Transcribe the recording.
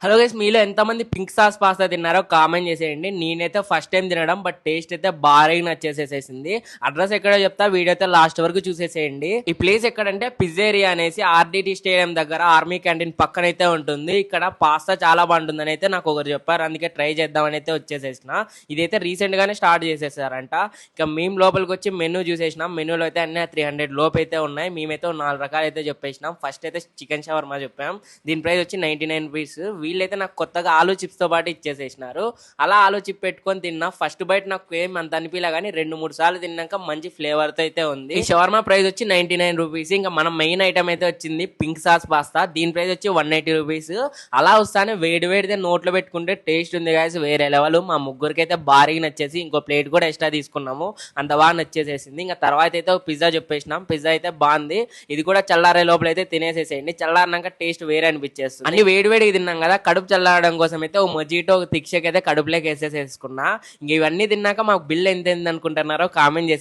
Hello guys, మీలో ఎంతమంది pink sauce pasta తిన్నారో కామెంట్ చేసేయండి. నేనైతే ఫస్ట్ టైం తినడం, బట్ టేస్ట్ అయితే భారీగా నచ్చేసేసింది. అడ్రస్ ఎక్కడో చెప్తా, వీడియో అయితే లాస్ట్ వరకు చూసేసేయండి. ఈ ప్లేస్ ఎక్కడంటే పిజ్జేరియా అనేసి ఆర్డిటి స్టేడియం దగ్గర ఆర్మీ క్యాంటీన్ పక్కన అయితే ఉంటుంది. ఇక్కడ పాస్తా చాలా బాగుంటుందని అయితే నాకు ఒకరు చెప్పారు, అందుకే ట్రై చేద్దామని అయితే వచ్చేసేసిన. ఇదైతే రీసెంట్ గానే స్టార్ట్ చేసేసారంట. ఇక మేము లోపలికి వచ్చి మెనూ చూసేసినాం. మెనూలో అయితే అన్ని 300 లోపు అయితే ఉన్నాయి. మేమైతే 4 రకాలు అయితే చెప్పేసినాం. ఫస్ట్ అయితే చికెన్ షవర్మా చెప్పాం. దీని ప్రైస్ వచ్చి 99 రూపీస్. వీళ్ళైతే నాకు కొత్తగా ఆలు చిప్స్ తో పాటు ఇచ్చేసేసినారు. అలా ఆలు చిప్ పెట్టుకొని తిన్నా. ఫస్ట్ బైట్ నాకు ఏం అంత అనిపించలే, కానీ 2-3 సార్లు తిన్నాక మంచి ఫ్లేవర్ తో అయితే ఉంది. ఈ షవర్మా ప్రైస్ వచ్చి 99 రూపీస్. ఇంకా మనం మెయిన్ ఐటమ్ అయితే వచ్చింది పింక్ సాస్ పాస్తా. దీని ప్రైస్ వచ్చి 180 రూపీస్. అలా వస్తానే వేడి వేడితే నోట్లో పెట్టుకుంటే టేస్ట్ ఉంది గాయస్, వేరే లెవెల్. మా ముగ్గురికి అయితే భారీగా నచ్చేసి ఇంకో ప్లేట్ కూడా ఎక్స్ట్రా తీసుకున్నాము. అంత బాగా నచ్చేసేసింది. ఇంకా తర్వాత అయితే పిజ్జా చెప్పేసినాం. పిజ్జా అయితే బాగుంది. ఇది కూడా చల్లారే లోపల అయితే తినేసేసేయండి. చల్లారినాక టేస్ట్ వేరే అనిపించేస్తుంది. అన్ని వేడి వేడిగా తిన్నాం కదా, కడుపు చల్లారడం కోసం అయితే ఓ మొజిటో ఒక తిక్షకి అయితే కడుపులోకి వేసేసేసుకున్నా. ఇంక ఇవన్నీ తిన్నాక మాకు బిల్ ఎంత అయింది అనుకుంటున్నారో కామెంట్ చేసి